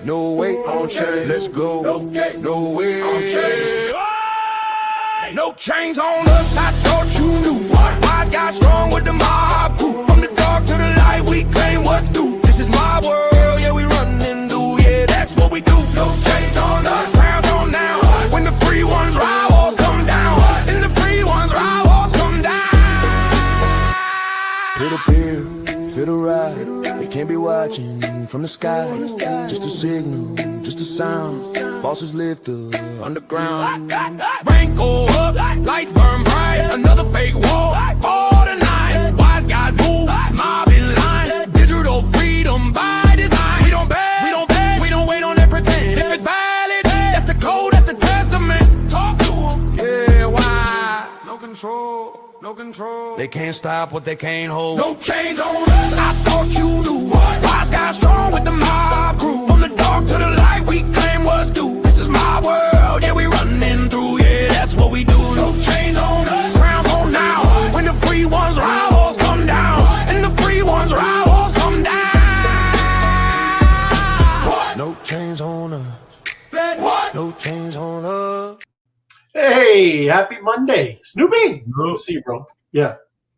No way on chain, let's go. No way on chain. No chains on us, I thought you knew. Wise guy strong with the mob crew. From the dark to the light, we claim what's due. This is my world, yeah, we running through. Yeah, that's what we do. No chains on us, crowns on now. When the free ones rivals come down, and the free ones rivals come down. Peer to peer, feel the ride. They can't be watching from the sky. Just a signal, just a sound. Bosses live the underground. Rank go up, lights burn bright. Another fake wall, 49. Wise guys move, mob in line. Digital freedom by design. We don't beg, we don't wait on that pretend. If it's valid, that's the code, that's the testament. Talk to them, yeah, why? No control. No control. They can't stop what they can't hold. No chains on us, I thought you knew. Wise guys strong with the mob crew. From the dark to the light, we claim what's due. This is my world, yeah, we running through. Yeah, that's what we do. No chains on us, crowns on now. When the free ones rivals come down, and the free ones rivals come down. What? No chains on us. What? No chains on us. Hey, happy Monday, Snoopy. No. See you, bro. Yeah.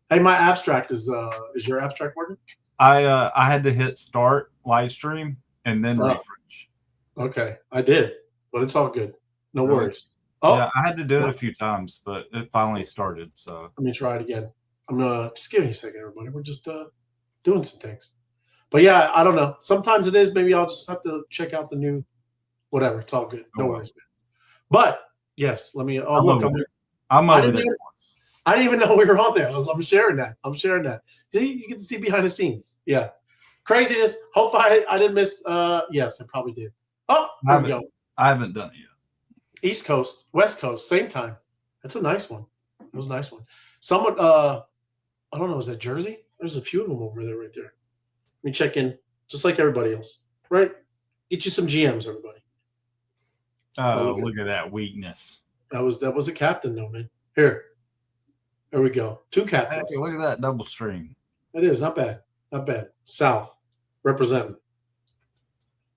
Hey, my abstract is your abstract working? I had to hit start live stream and then refresh. Okay, I did, but it's all good. No Really? worries. Oh, Yeah, I had to do it a few times, but it finally started. So let me try it again. I'm gonna just give me a second, everybody. We're just doing some things. But yeah, I don't know. Sometimes it is. Maybe I'll just have to check out the new whatever. It's all good. No worries, man. But yes, let me. Oh, look, I'm over there. I didn't even know we were on there. I'm sharing that. See, you get to see behind the scenes. Yeah. Craziness. Hopefully I didn't miss. Yes, I probably did. Oh, there we go. I haven't done it yet. East Coast, West Coast, same time. That's a nice one. That was a nice one. Someone, I don't know, is that Jersey? There's a few of them over there right there. Let me check in, just like everybody else. Right? Get you some GMs, everybody. Oh, look at that weakness. That was a captain, though, man. Here. There we go. Two captains. Hey, look at that double stream. It is not bad. Not bad. South representing.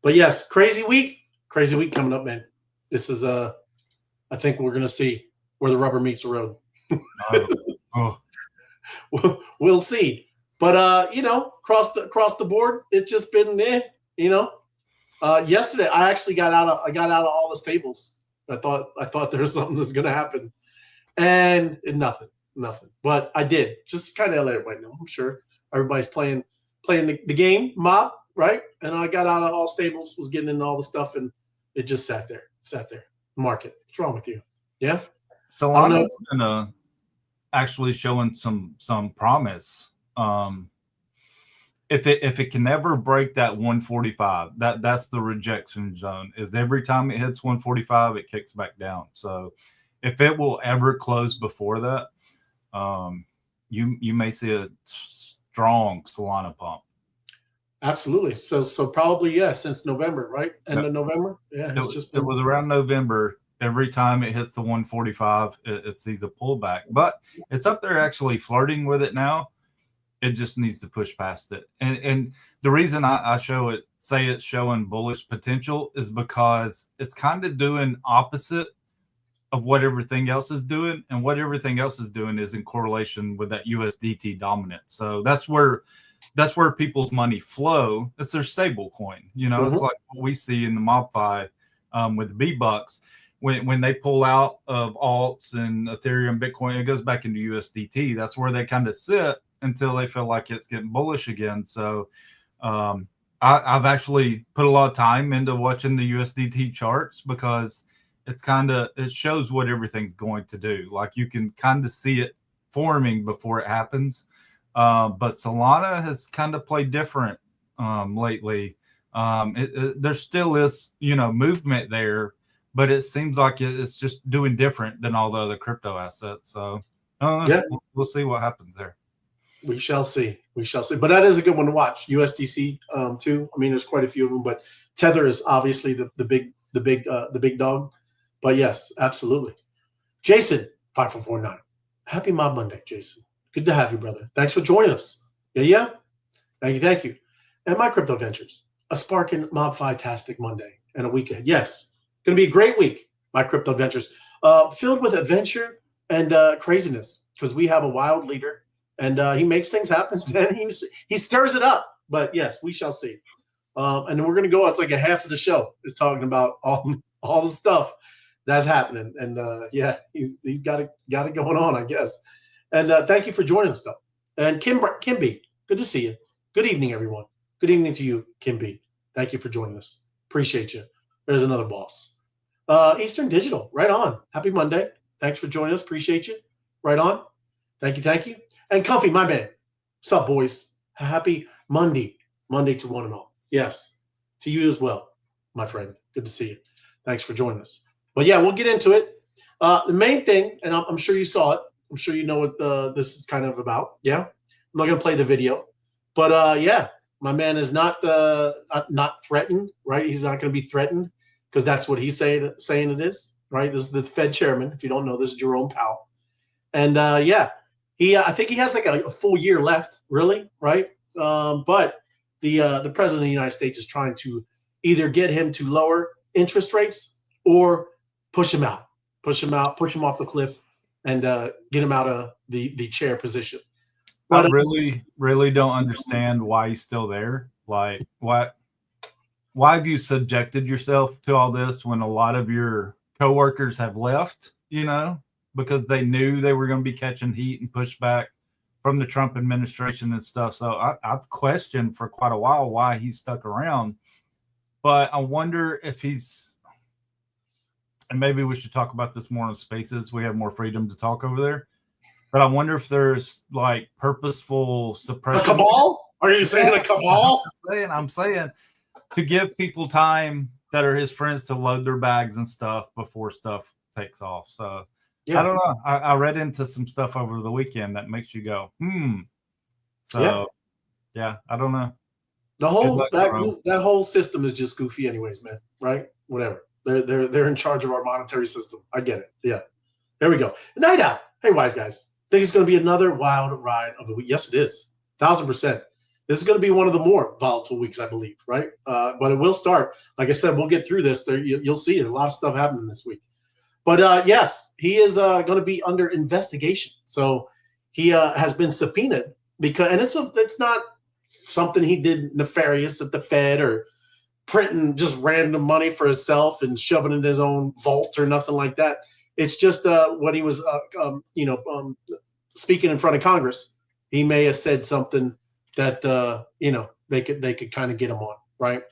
But yes, crazy week coming up, man. This is I think we're gonna see where the rubber meets the road. Oh. We'll see. But across the board, it's just been yesterday I actually got out of all the stables. I thought there was something that's gonna happen. And nothing. But I did. Just kind of let everybody know. I'm sure everybody's playing the game, mob, right? And I got out of all stables, was getting into all the stuff, and it just sat there. Market. What's wrong with you? Yeah? Solana's been actually showing some promise. If it can ever break that 145, that's the rejection zone. Is every time it hits 145, it kicks back down. So if it will ever close before that, you may see a strong Solana pump. Absolutely. So probably since November, right? End of November. Yeah, it was around November. Every time it hits the 145, it sees a pullback. But it's up there actually flirting with it now. It just needs to push past it. And the reason I say it's showing bullish potential is because it's kind of doing opposite of what everything else is doing, and what everything else is doing is in correlation with that USDT dominance. So that's where people's money flow. It's their stable coin. It's like what we see in the MobFi with the B-Bucks. When they pull out of alts and Ethereum, Bitcoin, it goes back into USDT. That's where they kind of sit until they feel like it's getting bullish again. So I've actually put a lot of time into watching the USDT charts because it shows what everything's going to do. Like you can kind of see it forming before it happens. But Solana has kind of played different lately. There still is, movement there, but it seems like it's just doing different than all the other crypto assets. So we'll see what happens there. We shall see. But that is a good one to watch. USDC too. I mean, there's quite a few of them, but Tether is obviously the big dog. But yes, absolutely. Jason, 5449. Happy Mob Monday, Jason. Good to have you, brother. Thanks for joining us. Yeah. Thank you. And my crypto ventures. a sparking mob-fi-tastic Monday and a week ahead. Yes, going to be a great week, my crypto adventures, filled with adventure and craziness, because we have a wild leader, and he makes things happen, and he stirs it up. But yes, we shall see. And then we're going to go. It's like a half of the show is talking about all the stuff that's happening, and yeah, he's got it going on, I guess. And thank you for joining us, though. And Kimby, good to see you. Good evening, everyone. Good evening to you, Kimby. Thank you for joining us. Appreciate you. There's another boss. Eastern Digital, right on. Happy Monday. Thanks for joining us. Appreciate you. Right on. Thank you. And Comfy, my man. What's up, boys? Happy Monday to one and all. Yes, to you as well, my friend. Good to see you. Thanks for joining us. But yeah, we'll get into it. The main thing, and I'm sure you saw it. I'm sure you know what this is kind of about. Yeah, I'm not going to play the video. But yeah, my man is not threatened, right? He's not going to be threatened, because that's what he's saying it is, right? This is the Fed chairman. If you don't know, this is Jerome Powell. And yeah, I think he has like a full year left, really, right? But the president of the United States is trying to either get him to lower interest rates or push him off the cliff, and get him out of the chair position. But, I really don't understand why he's still there. Like, why have you subjected yourself to all this when a lot of your coworkers have left, because they knew they were going to be catching heat and pushback from the Trump administration and stuff. So I've questioned for quite a while why he's stuck around. But I wonder if he's, and maybe we should talk about this more in Spaces. We have more freedom to talk over there. But I wonder if there's like purposeful suppression. A cabal? Are you saying a cabal? I'm saying to give people time that are his friends to load their bags and stuff before stuff takes off. So yeah. I don't know. I read into some stuff over the weekend that makes you go, So yeah, I don't know. The whole that whole system is just goofy, anyways, man. Right? Whatever. They're in charge of our monetary system. I get it. Yeah. There we go. Night out. Hey, wise guys. Think it's going to be another wild ride of the week. Yes, it is. 1,000%. This is going to be one of the more volatile weeks, I believe, right? But it will start. Like I said, we'll get through this. You'll see a lot of stuff happening this week. But yes, he is going to be under investigation. So he has been subpoenaed and it's not something he did nefarious at the Fed or printing just random money for himself and shoving it in his own vault or nothing like that. It's just when he was, speaking in front of Congress, he may have said something that they could kind of get him on, right?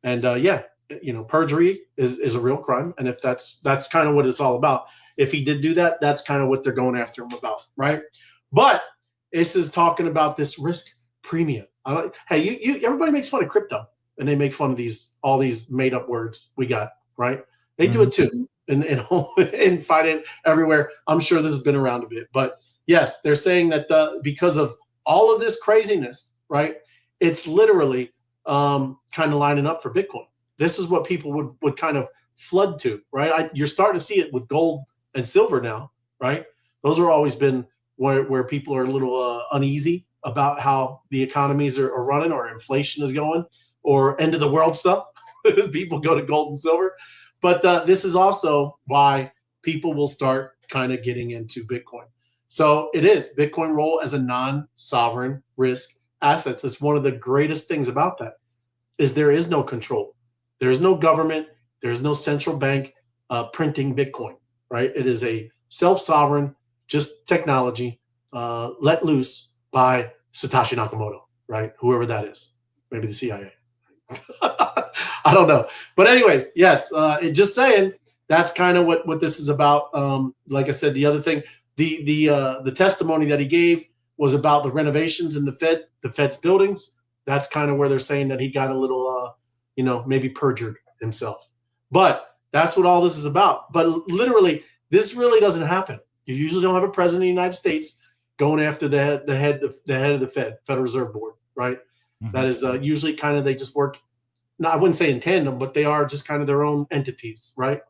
And yeah, perjury is a real crime, and if that's kind of what it's all about. If he did do that, that's kind of what they're going after him about, right? But this is talking about this risk premium. Hey, everybody makes fun of crypto, and they make fun of all these made up words we got, right? They do it too. In finance everywhere. I'm sure this has been around a bit, but yes, they're saying that because of all of this craziness, right? It's literally kind of lining up for Bitcoin. This is what people would kind of flood to, right? You're starting to see it with gold and silver now, right? Those are always been where people are a little uneasy about how the economies are running, or inflation is going, or end of the world stuff. People go to gold and silver. But this is also why people will start kind of getting into Bitcoin. So it is Bitcoin role as a non-sovereign risk asset. It's one of the greatest things about that is there is no control. There's no government. There's no central bank printing Bitcoin, right? It is a self-sovereign, just technology let loose by Satoshi Nakamoto, right? Whoever that is, maybe the CIA. I don't know. But anyways, yes, just saying that's kind of what this is about. Like I said, the other thing, the testimony that he gave was about the renovations in the Fed's buildings. That's kind of where they're saying that he got a little, maybe perjured himself. But that's what all this is about. But literally, this really doesn't happen. You usually don't have a president of the United States going after the head of the Federal Reserve Board, right? Mm-hmm. That is usually kind of, they just work. No, I wouldn't say in tandem, but they are just kind of their own entities, right?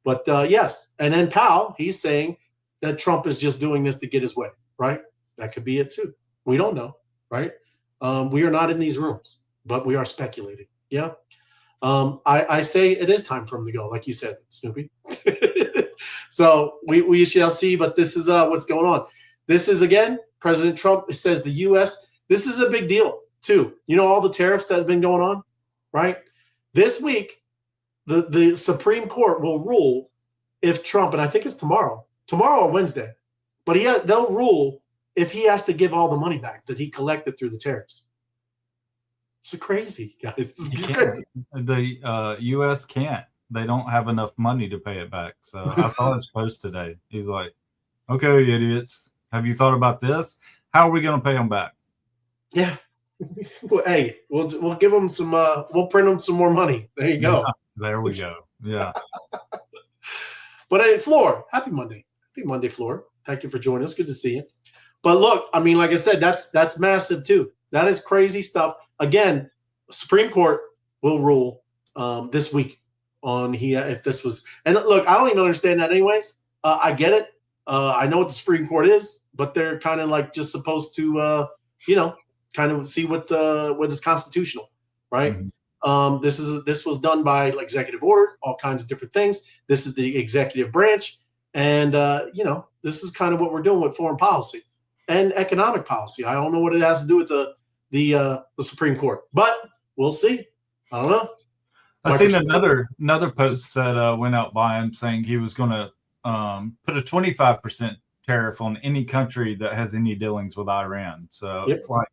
But yes, and then Powell, he's saying that Trump is just doing this to get his way, right? That could be it too. We don't know, right? We are not in these rooms, but we are speculating. Yeah. I say it is time for him to go, like you said, Snoopy. So we shall see, but this is what's going on. This is, again, President Trump says the U.S., this is a big deal, too. You know, all the tariffs that have been going on, right? This week, the Supreme Court will rule if Trump, and I think it's tomorrow or Wednesday, but they'll rule if he has to give all the money back that he collected through the tariffs. It's crazy, guys. The U.S. can't. They don't have enough money to pay it back. So I saw his post today. He's like, okay, idiots, have you thought about this? How are we going to pay them back? Yeah. Well, hey, we'll give them some, we'll print them some more money. There you go. Yeah, there we go. Yeah. But hey, Floor, happy Monday. Happy Monday, Floor. Thank you for joining us. Good to see you. But look, I mean, like I said, that's massive too. That is crazy stuff. Again, Supreme Court will rule this week on if this was. And look, I don't even understand that anyways. I get it. I know what the Supreme Court is, but they're kind of like just supposed to, kind of see what is constitutional, right? Mm-hmm. This was done by executive order, all kinds of different things. This is the executive branch, and this is kind of what we're doing with foreign policy and economic policy. I don't know what it has to do with the Supreme Court, but we'll see. I don't know. I seen another post that went out by him saying he was going to put a 25% tariff on any country that has any dealings with Iran. So It's like,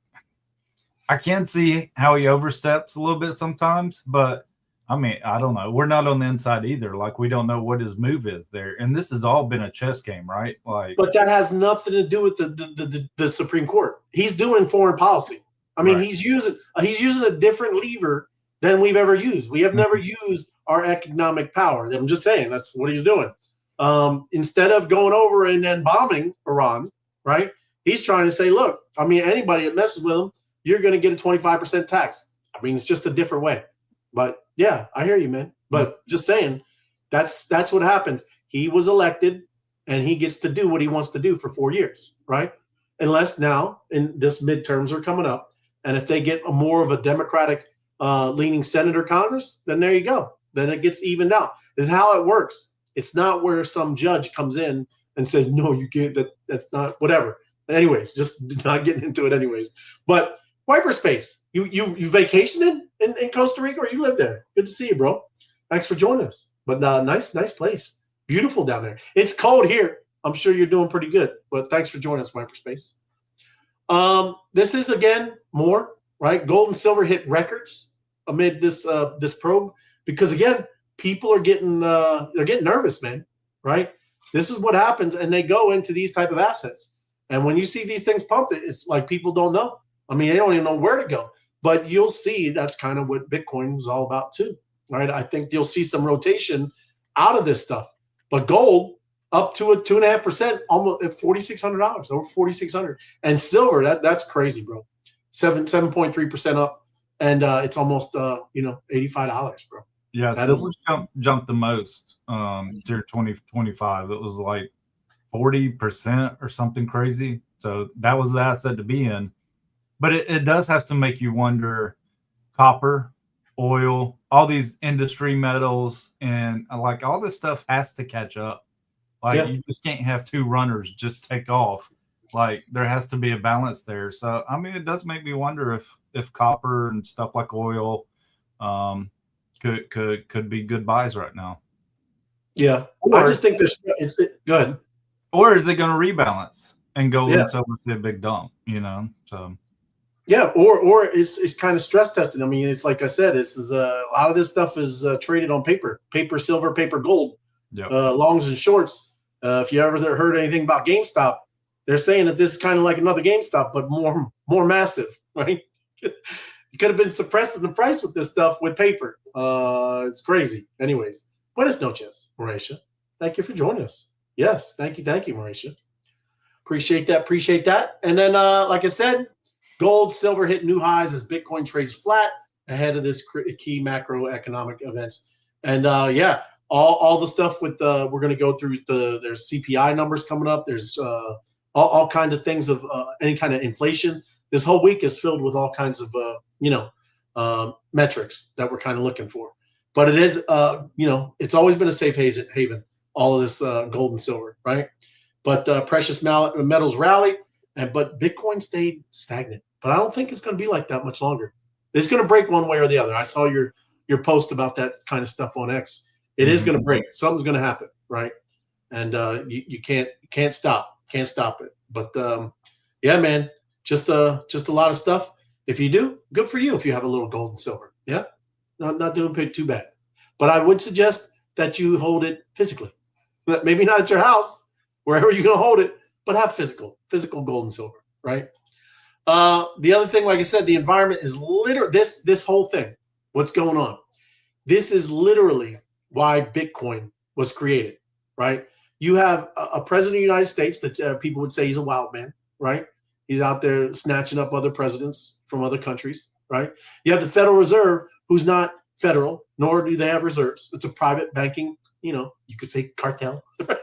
I can see how he oversteps a little bit sometimes, but I mean, I don't know. We're not on the inside either. Like, we don't know what his move is there. And this has all been a chess game, right? But that has nothing to do with the Supreme Court. He's doing foreign policy. I mean, right. He's using a different lever than we've ever used. We have never used our economic power. I'm just saying that's what he's doing. Instead of going over and then bombing Iran, right? He's trying to say, look, I mean, anybody that messes with him, you're going to get a 25% tax. I mean, it's just a different way. But yeah, I hear you, man. But just saying, that's what happens. He was elected, and he gets to do what he wants to do for 4 years, right? Unless now, in this midterms are coming up, and if they get more of a Democratic leaning Senate or Congress, then there you go. Then it gets evened out. This is how it works. It's not where some judge comes in and says, no, you can't, that's not, whatever. Anyways, just not getting into it anyways. But Hyperspace, you vacationed in Costa Rica, or you live there? Good to see you, bro. Thanks for joining us. But nice place. Beautiful down there. It's cold here. I'm sure you're doing pretty good. But thanks for joining us, Hyperspace. This is, again, more, right? Gold and silver hit records amid this probe because, again, people are getting nervous, man, right? This is what happens, and they go into these type of assets. And when you see these things pumped, it's like people don't know. I mean, they don't even know where to go. But you'll see that's kind of what Bitcoin was all about too, right? I think you'll see some rotation out of this stuff. But gold up to a 2.5%, almost at $4,600, over $4,600, and silver that's crazy, bro. 7.3% up, and it's almost $85, bro. Yeah, silver jumped the most through 2025. It was like 40% or something crazy. So that was the asset to be in. But it does have to make you wonder, copper, oil, all these industry metals, and like all this stuff has to catch up. Like You just can't have two runners just take off. Like there has to be a balance there. So I mean, it does make me wonder if copper and stuff like oil could be good buys right now. Yeah, I just think it's good. Or is it going to rebalance and gold and silver see a big dump? So. Yeah, or it's kind of stress tested. I mean, it's like I said, this is a lot of this stuff is traded on paper, silver, paper, gold, longs and shorts. If you ever heard anything about GameStop, they're saying that this is kind of like another GameStop, but more massive, right? You could have been suppressing the price with this stuff with paper. It's crazy. Anyways, buenas noches, Mauricia. Thank you for joining us. Yes, thank you, Mauricia. Appreciate that. And then, like I said, gold, silver hit new highs as Bitcoin trades flat ahead of this key macroeconomic events. And all the stuff with we're going to go through there's CPI numbers coming up. There's all kinds of things of any kind of inflation. This whole week is filled with all kinds of metrics that we're kind of looking for. But it is, it's always been a safe haven, all of this gold and silver, right? But precious metals rallied, but Bitcoin stayed stagnant. But I don't think it's going to be like that much longer. It's going to break one way or the other. I saw your post about that kind of stuff on X. It is going to break. Something's going to happen, right? And you can't stop it. But yeah, man, just a lot of stuff. If you do, good for you. If you have a little gold and silver, yeah, not doing too bad. But I would suggest that you hold it physically. Maybe not at your house, wherever you're going to hold it, but have physical gold and silver, right? The other thing, like I said, the environment is literally this whole thing. What's going on? This is literally why Bitcoin was created, right? You have a president of the United States that people would say he's a wild man, right? He's out there snatching up other presidents from other countries, right? You have the Federal Reserve, who's not federal, nor do they have reserves. It's a private banking, you could say cartel, right?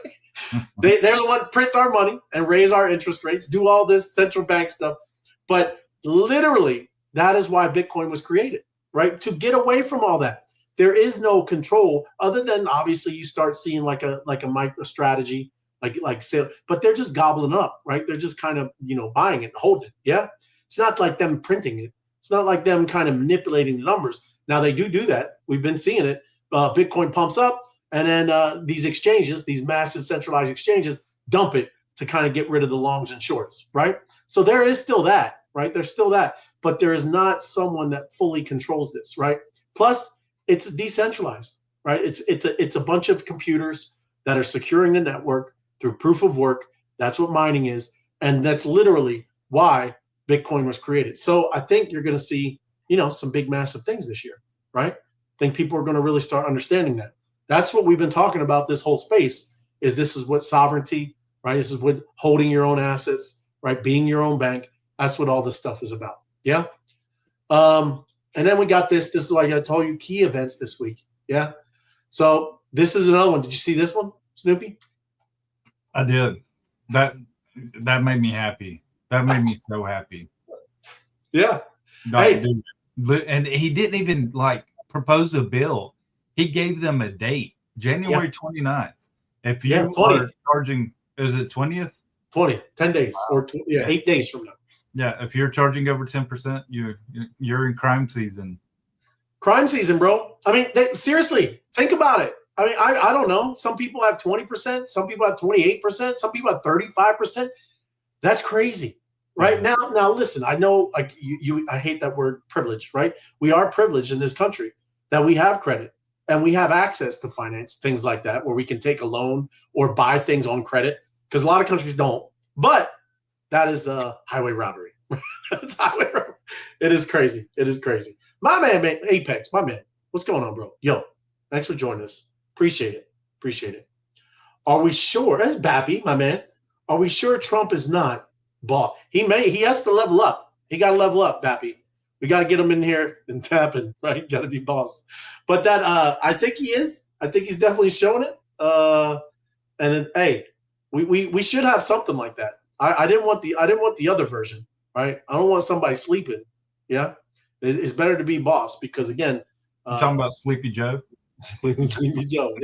They're the one that print our money and raise our interest rates, do all this central bank stuff. But literally, that is why Bitcoin was created, right? To get away from all that. There is no control other than obviously you start seeing like a micro strategy, like sale, but they're just gobbling up, right? They're just kind of, buying it and holding it. Yeah. It's not like them printing it. It's not like them kind of manipulating the numbers. Now they do that. We've been seeing it. Bitcoin pumps up and then these exchanges, these massive centralized exchanges dump it to kind of get rid of the longs and shorts, right? So there is still that, right? There's still that, but there is not someone that fully controls this, right? Plus, it's decentralized, right? It's a bunch of computers that are securing the network through proof of work. That's what mining is, and that's literally why Bitcoin was created. So I think you're going to see, some big, massive things this year, right? I think people are going to really start understanding that. That's what we've been talking about this whole space. This is what sovereignty, right? This is what holding your own assets, right? Being your own bank. That's what all this stuff is about. Yeah. And then we got this. This is like I told you, key events this week. Yeah. So this is another one. Did you see this one, Snoopy? I did. That made me happy. That made me so happy. Yeah. Hey. And he didn't even propose a bill. He gave them a date, January 29th. If you are charging, is it 20th? 20th, 10 days or 8 days from now. Yeah, if you're charging over 10%, you're in crime season. Crime season, bro. I mean, seriously, think about it. I mean, I don't know. Some people have 20%. Some people have 28%. Some people have 35%. That's crazy, right? Yeah. Now, listen. I know, I hate that word privilege, right? We are privileged in this country that we have credit and we have access to finance, things like that, where we can take a loan or buy things on credit, because a lot of countries don't. But that is highway robbery. It's highway robbery. It is crazy. It is crazy. My man, Apex, my man. What's going on, bro? Yo, thanks for joining us. Appreciate it. Appreciate it. Are we sure? That's Bappy, my man. Are we sure Trump is not bought? He has to level up. He got to level up, Bappy. We got to get him in here and tapping, right? Got to be boss. But that I think he is. I think he's definitely showing it. And then, hey, we should have something like that. I didn't want the other version, right? I don't want somebody sleeping. Yeah, it's better to be boss because again, you're talking about Sleepy Joe. Sleepy Joe,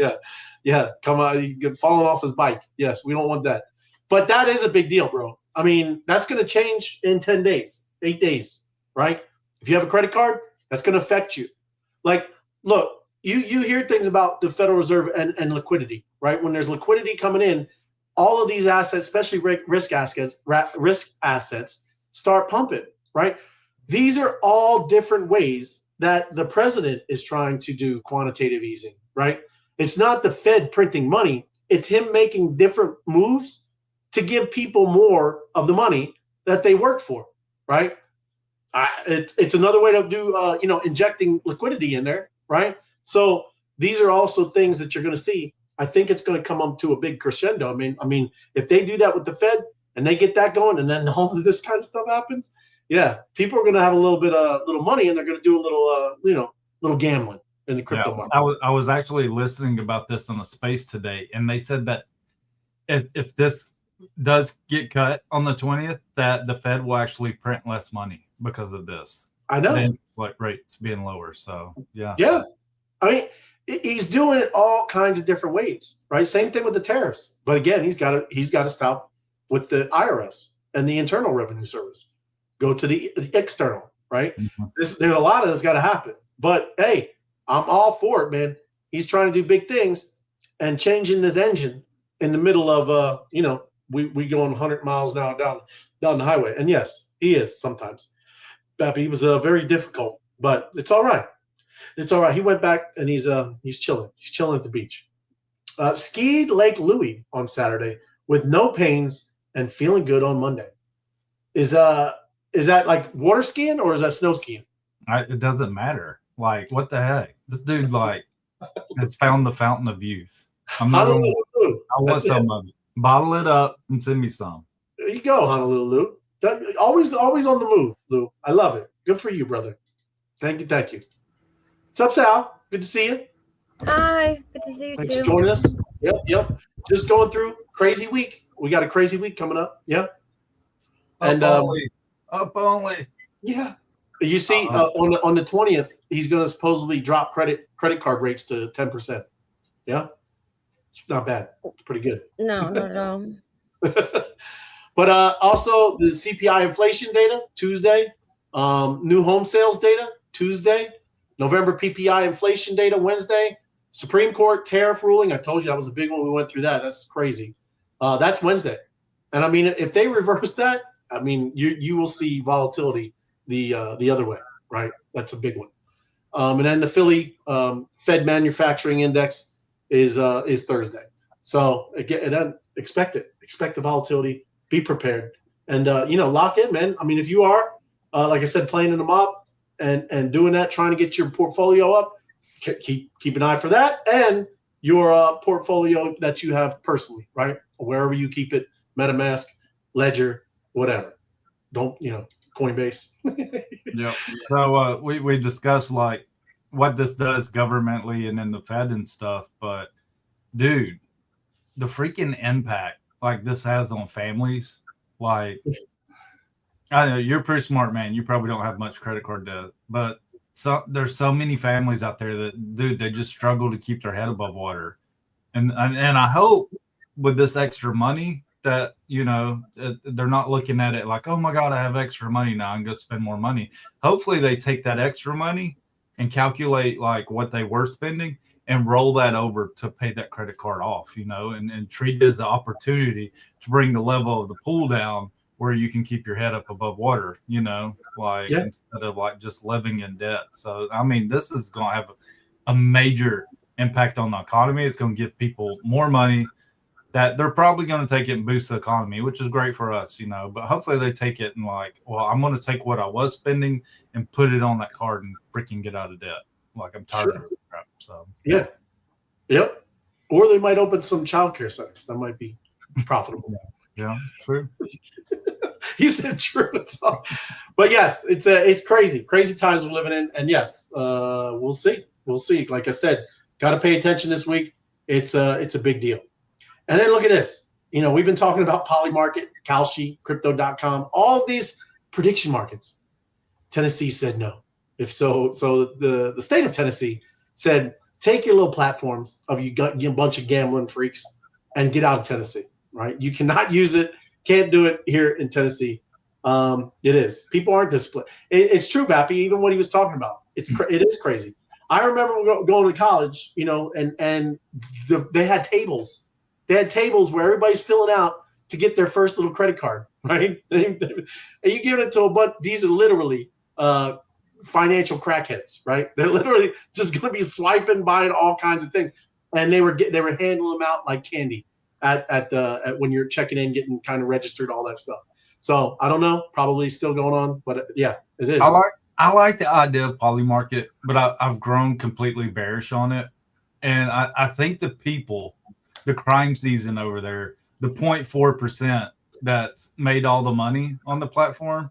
yeah. Come on, falling off his bike. Yes, we don't want that. But that is a big deal, bro. I mean, that's going to change in 10 days, 8 days, right? If you have a credit card, that's going to affect you. Like, look, you hear things about the Federal Reserve and liquidity, right? When there's liquidity coming in, all of these assets, especially risk assets, start pumping, right? These are all different ways that the president is trying to do quantitative easing, right? It's not the Fed printing money. It's him making different moves to give people more of the money that they work for, right? It's another way to do, injecting liquidity in there, right? So these are also things that you're going to see. I think it's going to come up to a big crescendo. I mean, if they do that with the Fed and they get that going, and then all of this kind of stuff happens, yeah, people are going to have a little bit of little money, and they're going to do a little gambling in the crypto market. I was actually listening about this on a space today, and they said that if this does get cut on the 20th, that the Fed will actually print less money because of this. I know. the interest rates being lower. So yeah. I mean, he's doing it all kinds of different ways, right? Same thing with the tariffs. But again, he's got to stop with the IRS and the Internal Revenue Service. Go to the external, right? Mm-hmm. There's a lot of that's got to happen. But hey, I'm all for it, man. He's trying to do big things and changing this engine in the middle of we going 100 miles an hour down the highway. And yes, he is sometimes. He was very difficult, but it's all right. It's all right. He went back and he's chilling. He's chilling at the beach. Skied Lake Louie on Saturday with no pains and feeling good on Monday. Is that like water skiing or is that snow skiing? It doesn't matter. Like, what the heck? This dude has found the fountain of youth. I want some of it. Bottle it up and send me some. There you go, Honolulu. Always on the move, Lou. I love it. Good for you, brother. Thank you. What's up, Sal? Good to see you. Hi, good to see you Thanks too. for joining us. Yep. Just going through crazy week. We got a crazy week coming up. Yeah. And up only. Yeah. You see, on the 20th, he's going to supposedly drop credit card rates to 10%. Yeah, it's not bad. It's pretty good. No, not at all. But also the CPI inflation data Tuesday, new home sales data Tuesday, November PPI inflation data Wednesday, Supreme Court tariff ruling. I told you that was a big one. We went through that. That's crazy. That's Wednesday, and I mean, if they reverse that, I mean, you will see volatility the other way, right? That's a big one. And then the Philly Fed Manufacturing Index is Thursday. So again, expect it. Expect the volatility. Be prepared, and lock in, man. I mean, if you are, like I said, playing in the mob and doing that, trying to get your portfolio up, keep an eye for that, and your portfolio that you have personally, right? Wherever you keep it, MetaMask, Ledger, whatever. Don't Coinbase. Yeah. So we discussed like what this does governmentally and then the Fed and stuff, but dude, the freaking impact like this has on families, like I know you're a pretty smart man. You probably don't have much credit card debt, but there's so many families out there that, dude, they just struggle to keep their head above water. And I hope with this extra money that, they're not looking at it like, oh my God, I have extra money now, I'm going to spend more money. Hopefully they take that extra money and calculate like what they were spending and roll that over to pay that credit card off, and treat it as an opportunity to bring the level of the pool down where you can keep your head up above water, instead of like just living in debt. So, I mean, this is going to have a major impact on the economy. It's going to give people more money that they're probably going to take it and boost the economy, which is great for us, but hopefully they take it and like, well, I'm going to take what I was spending and put it on that card and freaking get out of debt. Like I'm tired of this crap. So yeah. Yep. Or they might open some childcare centers. That might be profitable. Yeah, true. He said true. But yes, it's crazy times we're living in. And yes, we'll see. Like I said, got to pay attention this week. It's a big deal. And then look at this. We've been talking about Polymarket, Kalshi, Crypto.com, all of these prediction markets. Tennessee said no. So the state of Tennessee said, take your little platforms of you bunch of gambling freaks and get out of Tennessee, right? You cannot use it. Can't do it here in Tennessee. It is. People aren't disciplined. It's true, Bappy, even what he was talking about. It is crazy. I remember going to college, and they had tables. They had tables where everybody's filling out to get their first little credit card, right? And you give it to a bunch. These are literally financial crackheads, right? They're literally just going to be swiping, buying all kinds of things, and they were handling them out like candy at when you're checking in, getting kind of registered, all that stuff. So I don't know, probably still going on, but yeah, it is. I like the idea of Polymarket, but I've grown completely bearish on it, and I think the crime season over there, the 0.4% that's made all the money on the platform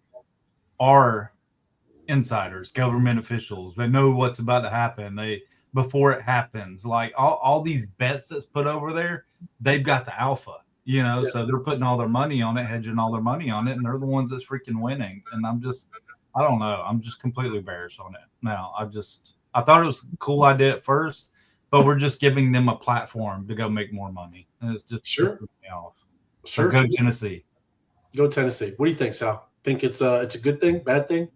are insiders, government officials that know what's about to happen. Before it happens, like all these bets that's put over there, they've got the alpha, So they're putting all their money on it, hedging all their money on it, and they're the ones that's freaking winning. And I don't know. I'm just completely bearish on it now. I thought it was a cool idea at first, but we're just giving them a platform to go make more money, and it's just pissing me off. Sure. So go Tennessee. Go Tennessee. What do you think, Sal? Think it's a good thing, bad thing?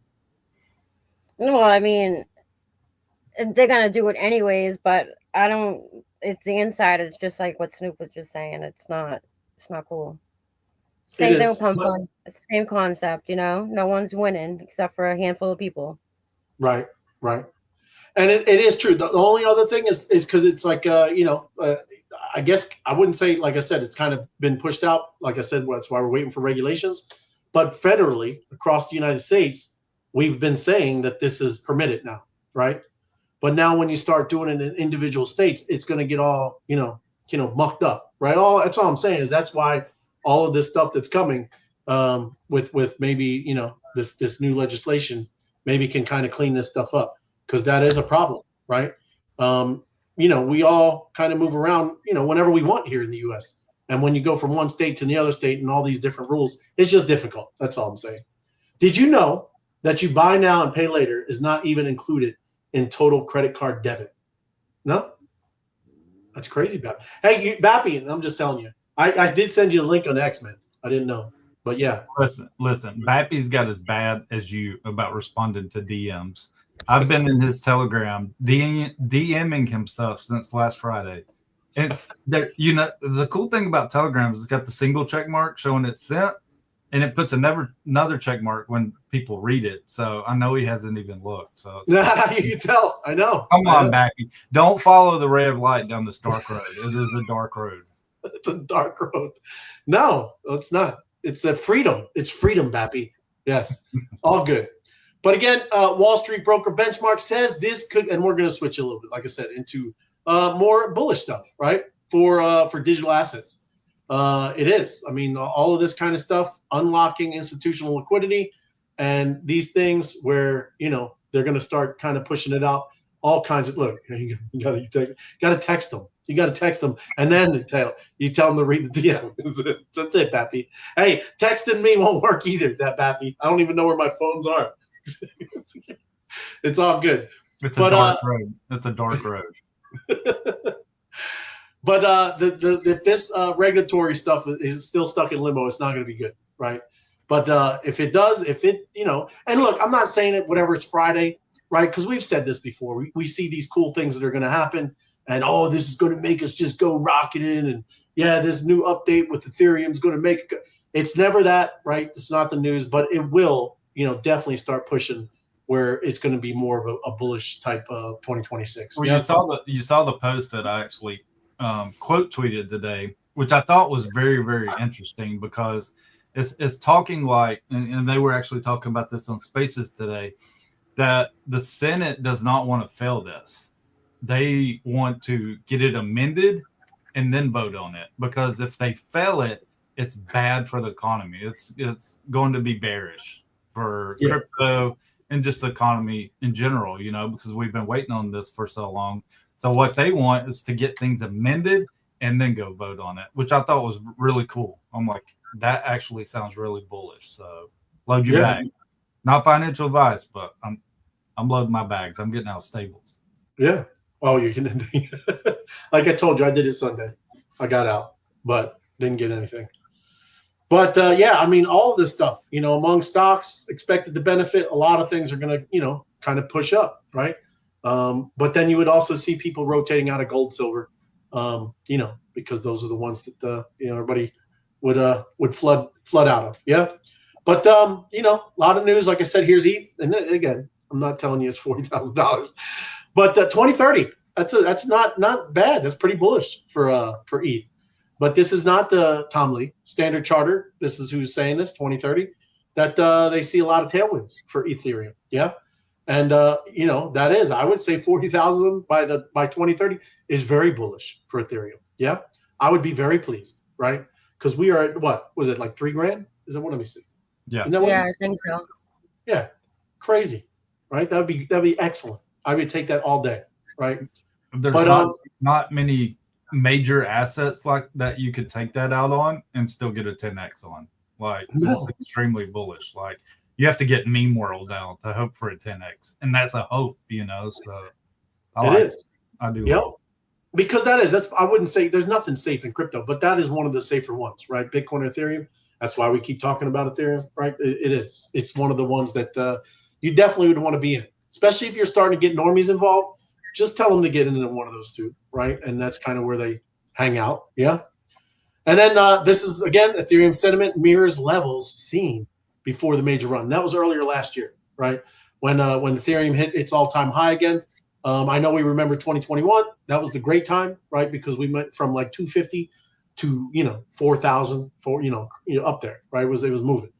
No, I mean, they're gonna do it anyways, but I don't. It's the inside. It's just like what Snoop was just saying. It's not cool. Same thing with pump fund. It's the same concept, No one's winning except for a handful of people. Right. And it is true. The only other thing is because it's like, I guess I wouldn't say, like I said, it's kind of been pushed out. Like I said, that's why we're waiting for regulations. But federally, across the United States, we've been saying that this is permitted now, right? But now when you start doing it in individual states, it's going to get all, mucked up, right? That's all I'm saying is that's why all of this stuff that's coming with maybe, this new legislation maybe can kind of clean this stuff up. Because that is a problem, right? We all kind of move around, whenever we want here in the U.S. And when you go from one state to the other state and all these different rules, it's just difficult. That's all I'm saying. Did you know that you buy now and pay later is not even included in total credit card debit? No? That's crazy, Bappy. Hey, Bappy, I'm just telling you. I did send you a link on X-Men. I didn't know. But yeah. Listen. Bappy's got as bad as you about responding to DMs. I've been in his Telegram DMing him stuff since last Friday. And the cool thing about Telegram is it's got the single check mark showing it's sent, and it puts another check mark when people read it. So I know he hasn't even looked. So you can tell. I know. Come on, Bappy. Don't follow the ray of light down this dark road. It is a dark road. It's a dark road. No, it's not. It's a freedom. It's freedom, Bappy. Yes. All good. But again, Wall Street broker benchmark says this could, and we're going to switch a little bit, like I said, into more bullish stuff, right? For digital assets. It is. I mean, all of this kind of stuff, unlocking institutional liquidity, and these things where they're going to start kind of pushing it out. All kinds of look. You got to text them. You got to text them, and then you tell them to read the DM. That's it, Bappy. Hey, texting me won't work either. That Bappy. I don't even know where my phones are. It's all good. It's a dark road. It's a dark road. But if this regulatory stuff is still stuck in limbo, it's not going to be good, right? But if it does, and look, I'm not saying it whatever it's Friday, right? Because we've said this before. We see these cool things that are going to happen, and this is going to make us just go rocketing, and yeah, this new update with Ethereum is going to make it. It's never that, right? It's not the news, but it will. Definitely start pushing where it's going to be more of a bullish type of 2026. Well, you saw the post that I actually quote tweeted today, which I thought was very, very interesting because it's talking like, and they were actually talking about this on Spaces today, that the Senate does not want to fail this. They want to get it amended and then vote on it, because if they fail it, it's bad for the economy. It's going to be bearish for crypto and just the economy in general, because we've been waiting on this for so long. So what they want is to get things amended and then go vote on it, which I thought was really cool. I'm like, that actually sounds really bullish. So load your bag. Not financial advice, but I'm loading my bags. I'm getting out of stables. Yeah. Oh, you can. Like I told you, I did it Sunday. I got out, but didn't get anything. But all of this stuff, among stocks expected to benefit, a lot of things are going to, kind of push up, right? But then you would also see people rotating out of gold, silver, because those are the ones that everybody would flood out of. Yeah. But a lot of news. Like I said, here's ETH, and again, I'm not telling you it's $40,000, but 2030. That's not bad. That's pretty bullish for ETH. But this is not the Tom Lee Standard Charter. This is who's saying this, 2030, that they see a lot of tailwinds for Ethereum. Yeah. And, that is, I would say 40,000 by 2030 is very bullish for Ethereum. Yeah. I would be very pleased, right? Because we are at, what was it, like $3,000? Is that what? Let me see. Yeah. I think so. Yeah. Crazy. Right. That'd be excellent. I would take that all day. Right. There's not many major assets like that you could take that out on and still get a 10x on. Like, this is extremely bullish. Like, you have to get meme world down to hope for a 10x, and that's a hope, you know. So It is. I do. Yep. Because that's I wouldn't say there's nothing safe in crypto, but that is one of the safer ones, right? Bitcoin and Ethereum. That's why we keep talking about Ethereum, right? It is. It's one of the ones that you definitely would want to be in, especially if you're starting to get normies involved. Just tell them to get into one of those two, right? And that's kind of where they hang out. Yeah. And then this is, again, Ethereum sentiment mirrors levels seen before the major run. That was earlier last year, right? When Ethereum hit its all-time high again. I know we remember 2021. That was the great time, right? Because we went from like 250 to 4,000, up there, right? It was moving,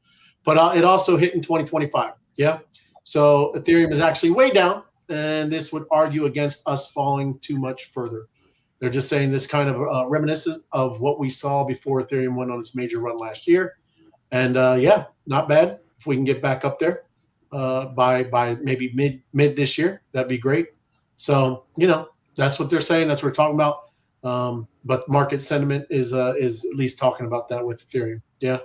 but it also hit in 2025. Yeah, so Ethereum is actually way down, and this would argue against us falling too much further. They're just saying this kind of reminiscent of what we saw before Ethereum went on its major run last year, and yeah, not bad if we can get back up there by maybe mid this year. That'd be great. So, that's what they're saying. That's what we're talking about. But market sentiment is at least talking about that with Ethereum. Yeah,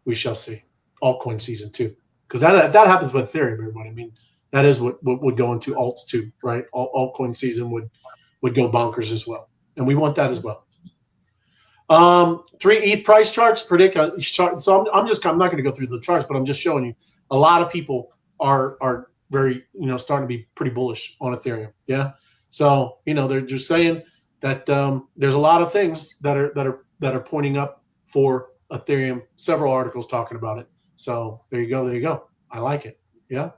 we shall see. Altcoin season too, because that happens with Ethereum, everybody. I mean, that is what would go into alts too, right? Altcoin season would go bonkers as well, and we want that as well. 3 ETH price charts predict. So I'm not going to go through the charts, but I'm just showing you a lot of people are very, starting to be pretty bullish on Ethereum. Yeah. So, they're just saying that there's a lot of things that are pointing up for Ethereum, several articles talking about it. So there you go. I like it. Yeah.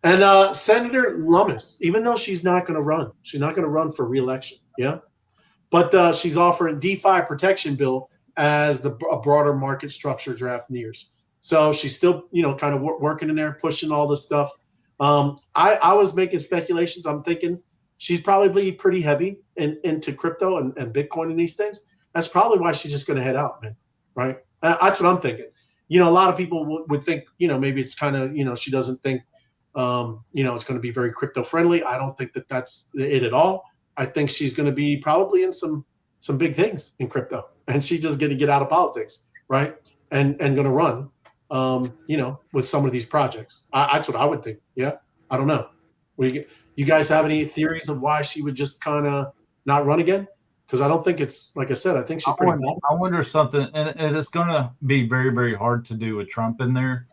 And Senator Lummis, even though she's not going to run for re-election. Yeah. But she's offering DeFi protection bill as a broader market structure draft nears. So she's still, kind of working in there, pushing all this stuff. I was making speculations. I'm thinking she's probably pretty heavy into crypto and Bitcoin and these things. That's probably why she's just going to head out, man. Right? That's what I'm thinking. A lot of people would think, maybe it's kind of, she doesn't think, it's going to be very crypto friendly. I don't think that that's it at all. I think she's going to be probably in some big things in crypto, and she's just going to get out of politics, right? And going to run. With some of these projects. That's what I would think. Yeah. I don't know. You guys have any theories of why she would just kind of not run again? Because I don't think it's, like I said, I think she's pretty bad. I wonder something, and it's going to be very, very hard to do with Trump in there,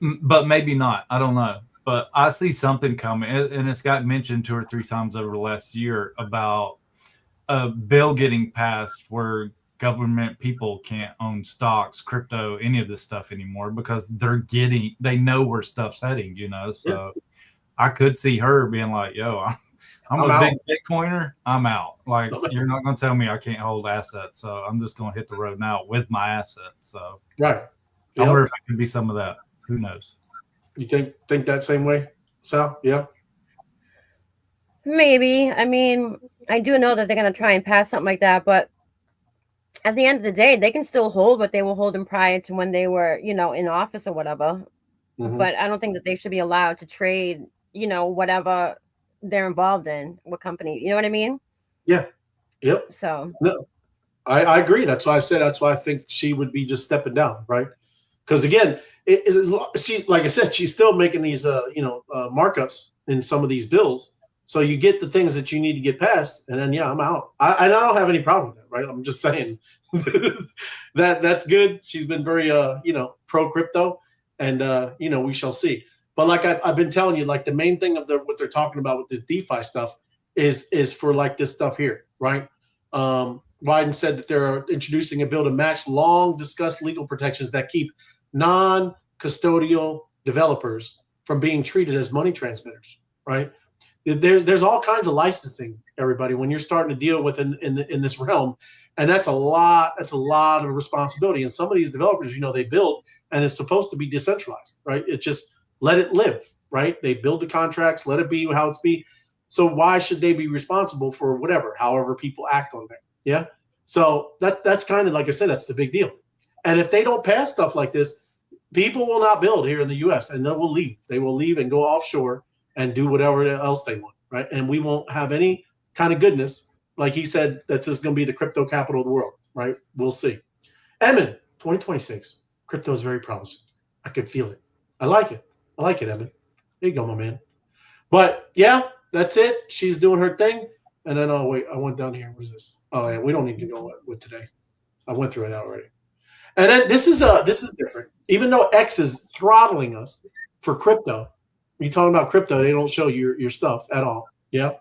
but maybe not. I don't know. But I see something coming, and it's got mentioned 2 or 3 times over the last year about a bill getting passed where government people can't own stocks, crypto, any of this stuff anymore because they know where stuff's heading, So yeah. I could see her being like, yo, I'm a big Bitcoiner. I'm out. Like, you're not going to tell me I can't hold assets. So I'm just going to hit the road now with my assets. So right. I wonder if it could be some of that. Who knows? You think that same way, Sal? Yeah. Maybe. I mean, I do know that they're going to try and pass something like that, but at the end of the day, they can still hold what they were holding prior to when they were, in office or whatever. Mm-hmm. But I don't think that they should be allowed to trade, whatever they're involved in, what company, you know what I mean? Yeah. Yep. So no, I agree. That's why I think she would be just stepping down, right? Because again, she, like I said, she's still making these, markups in some of these bills. So you get the things that you need to get passed, and then I'm out. I don't have any problem with that, right? I'm just saying that's good. She's been very pro crypto, and we shall see. But like I've been telling you, like the main thing of what they're talking about with this DeFi stuff is for like this stuff here, right? Biden said that they're introducing a bill to match long discussed legal protections that keep non-custodial developers from being treated as money transmitters, right? There's all kinds of licensing, everybody, when you're starting to deal with in this realm, and that's a lot of responsibility. And some of these developers, they build, and it's supposed to be decentralized, right? It just let it live, right? They build the contracts, let it be how it's be. So why should they be responsible for however people act on there? Yeah. So that's kind of, like I said, that's the big deal. And if they don't pass stuff like this, people will not build here in the U.S. and they will leave. They will leave and go offshore and do whatever else they want, right? And we won't have any kind of goodness. Like he said, that's just going to be the crypto capital of the world, right? We'll see. Emin, 2026, crypto is very promising. I could feel it. I like it. I like it, Evan. There you go, my man. But yeah, that's it. She's doing her thing. And then, oh, wait, I went down here. Where's this? Oh, yeah, we don't need to go with today. I went through it already. And then this is different. Even though X is throttling us for crypto, you talking about crypto, they don't show your stuff at all. Yeah.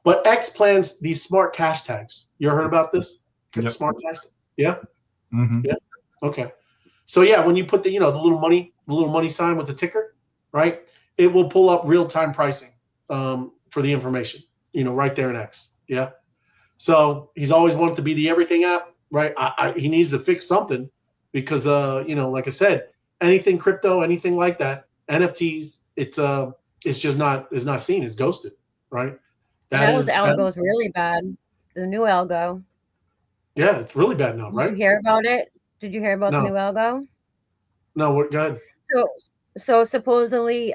But X plans these smart cash tags. You ever heard about this? Yep. Smart cash tag? Yeah. Mm-hmm. Yeah. Okay. So yeah, when you put the little money sign with the ticker, right? It will pull up real-time pricing for the information, right there in X. Yeah. So he's always wanted to be the everything app, right? He needs to fix something because like I said, anything crypto, anything like that, NFTs, it's just not seen. It's ghosted, right? The algo is really bad. The new algo. Yeah, it's really bad now, right? Did you hear about it? Did you hear about the new algo? No, what? Go ahead. So supposedly,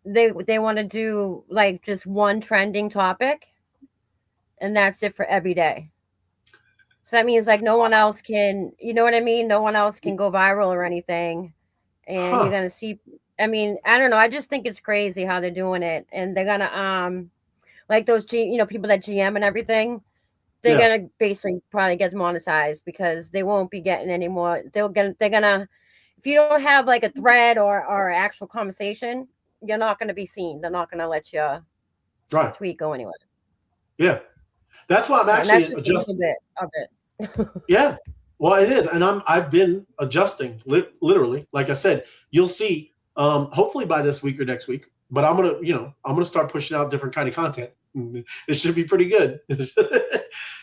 they want to do like just one trending topic, and that's it for every day. So that means like no one else can, you know what I mean? No one else can go viral or anything, and you're gonna see. I mean, I don't know. I just think it's crazy how they're doing it, and they're gonna like those people that GM and everything. They're gonna basically probably get monetized because they won't be getting any more. They're gonna if you don't have like a thread or actual conversation, you're not gonna be seen. They're not gonna let your tweet go anywhere. Yeah, that's why I'm actually adjusting a bit of it. Yeah, well, it is, and I've been adjusting literally. Like I said, you'll see. Hopefully by this week or next week. But I'm gonna start pushing out different kind of content. It should be pretty good.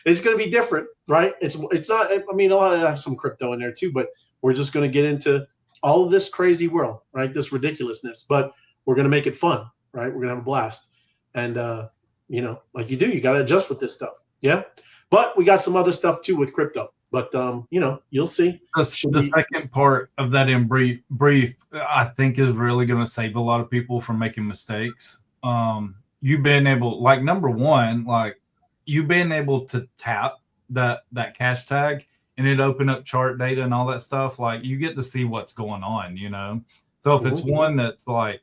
It's gonna be different, right? It's not. I mean, I'll have some crypto in there too, but we're just gonna get into all of this crazy world, right? This ridiculousness, but we're gonna make it fun, right? We're gonna have a blast, and like you got to adjust with this stuff, yeah. But we got some other stuff too with crypto. But you'll see. The second part of that in brief, I think is really going to save a lot of people from making mistakes. You've been able, like number one, like you've been able to tap that cash tag and it open up chart data and all that stuff. Like you get to see what's going on, So if it's one that's like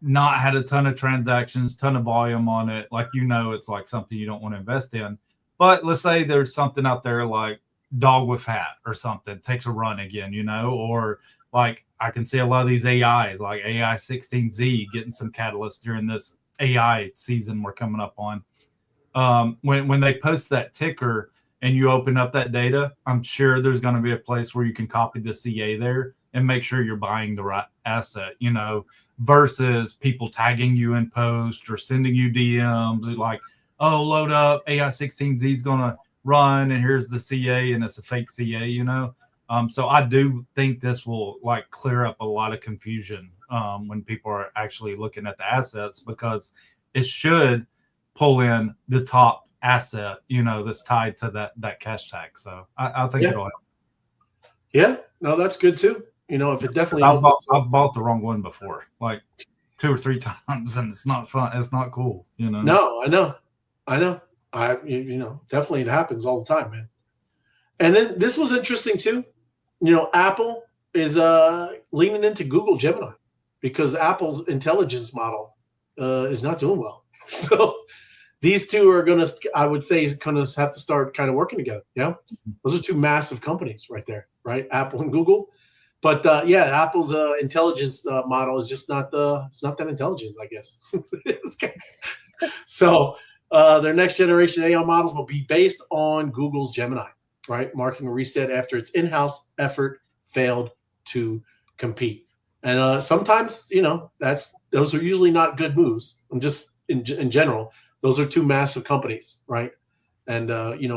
not had a ton of transactions, ton of volume on it, like it's like something you don't want to invest in. But let's say there's something out there like dog with hat or something takes a run again, or like I can see a lot of these AIs like AI 16Z getting some catalyst during this AI season we're coming up on. When they post that ticker and you open up that data, I'm sure there's going to be a place where you can copy the CA there and make sure you're buying the right asset, versus people tagging you in post or sending you DMs like, oh, load up, AI16Z is going to run, and here's the CA, and it's a fake CA, So I do think this will like clear up a lot of confusion when people are actually looking at the assets, because it should pull in the top asset, that's tied to that cash tag. So I think it'll help. Yeah, no, that's good too. If it definitely I've bought the wrong one before, like 2 or 3 times, and it's not fun. It's not cool, No, I know. Definitely it happens all the time, man. And then this was interesting too. Apple is leaning into Google Gemini because Apple's intelligence model is not doing well. So these two are going to, I would say, going to have to start kind of working together. Yeah, those are 2 massive companies right there, right? Apple and Google. But Apple's intelligence model is just it's not that intelligent, I guess. So their next generation AI models will be based on Google's Gemini, right? Marking a reset after its in-house effort failed to compete. And sometimes, those are usually not good moves. I'm just in general, those are 2 massive companies, right? And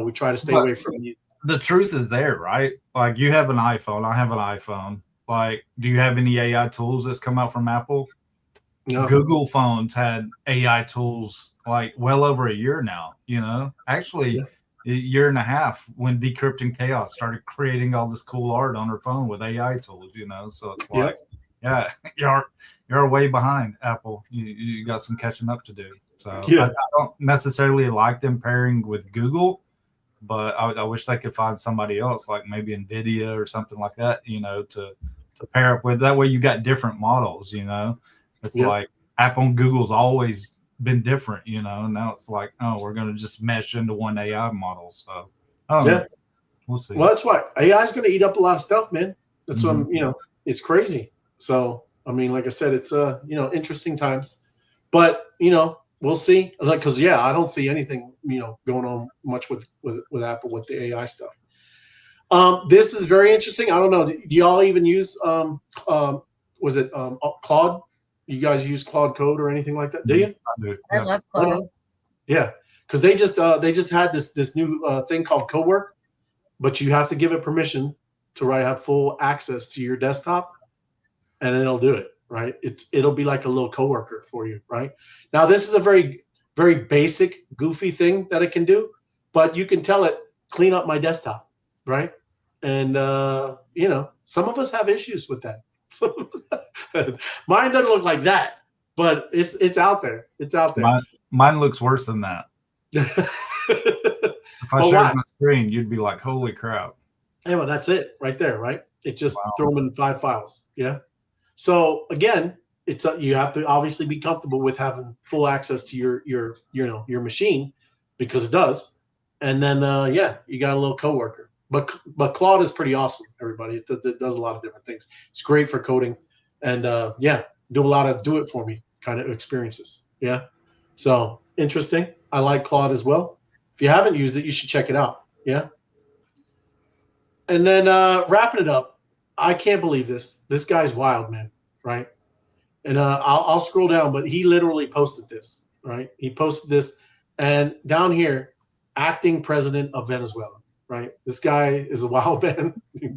we try to stay away from these. The truth is there, right? Like you have an iPhone, I have an iPhone. Like, do you have any AI tools that's come out from Apple? No. Google phones had AI tools like well over a year now, actually a year and a half when Decrypting Chaos started creating all this cool art on her phone with AI tools, so it's like, you're way behind Apple. You got some catching up to do. So I don't necessarily like them pairing with Google, but I wish they could find somebody else, like maybe NVIDIA or something like that, to pair up with. That way you got different models, It's like Apple and Google's always been different, and now it's like, oh, we're going to just mesh into one AI model. So, we'll see. Well, that's why AI is going to eat up a lot of stuff, man. That's what it's crazy. So, I mean, like I said, it's interesting times, but we'll see. Like, because I don't see anything going on much with Apple with the AI stuff. This is very interesting. I don't know. Do y'all even use was it Claude? You guys use Claude Code or anything like that? Do you? I do. I love Claude. Yeah, because they just had this new thing called Cowork, but you have to give it permission to have full access to your desktop, and it'll do it. Right? It'll be like a little coworker for you. Right? Now, this is a very, very basic, goofy thing that it can do, but you can tell it clean up my desktop. Right? And some of us have issues with that. Mine doesn't look like that, but it's out there. It's out there. Mine looks worse than that. If I shared my screen, you'd be like, "Holy crap!" Yeah, well, that's it right there, right? It just throw them in 5 files. Yeah. So again, it's you have to obviously be comfortable with having full access to your machine, because it does. And then you got a little coworker. But Claude is pretty awesome, everybody. It does a lot of different things. It's great for coding, and do a lot of do it for me kind of experiences. Yeah, so interesting. I like Claude as well. If you haven't used it, you should check it out. Yeah. And then wrapping it up, I can't believe this. This guy's wild, man. Right? And I'll scroll down, but he literally posted this. Right? He posted this, and down here, acting president of Venezuela. Right, this guy is a wild man. He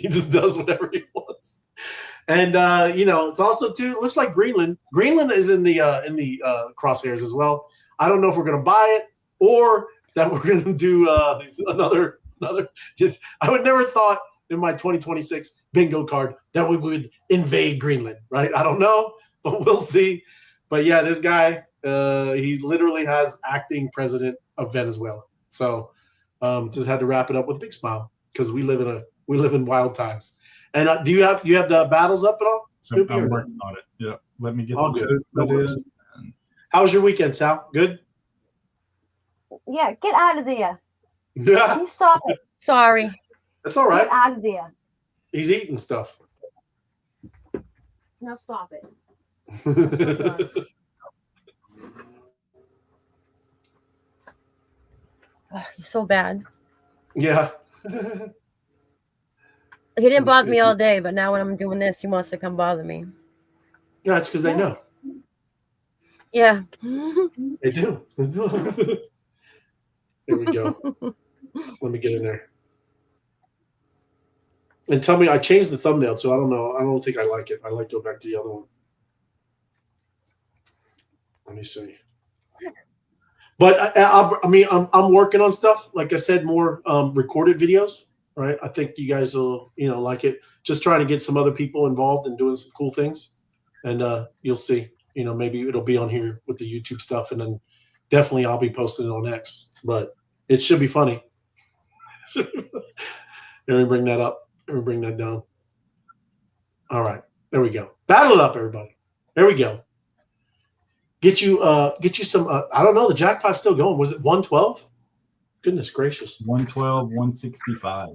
just does whatever he wants, and it's also too. Looks like Greenland. Greenland is in the crosshairs as well. I don't know if we're going to buy it or that we're going to do another. I would never thought in my 2026 bingo card that we would invade Greenland. Right, I don't know, but we'll see. But yeah, this guy, he literally has acting president of Venezuela. So. Just had to wrap it up with a big smile because we live in wild times. And do you have the battles up at all? I'm working on it. Yeah, let me get all good. How was your weekend, Sal? Good. Yeah, get out of there. Yeah. You stop it. Sorry. That's all right. Get out of there. He's eating stuff. Now stop it. He's so bad. Yeah. He didn't bother me all day, but now when I'm doing this, he wants to come bother me. Yeah, it's because they know. Yeah. They do. Here we go. Let me get in there. And tell me, I changed the thumbnail, so I don't know. I don't think I like it. I like to go back to the other one. Let me see. But I mean, I'm working on stuff. Like I said, more recorded videos, right? I think you guys will, like it. Just trying to get some other people involved and doing some cool things, and you'll see. Maybe it'll be on here with the YouTube stuff, and then definitely I'll be posting it on X. But it should be funny. Let me bring that up. Let me bring that down. All right, there we go. Battle it up, everybody. There we go. Get you some. I don't know. The jackpot's still going. Was it 112? Goodness gracious. 112, 165.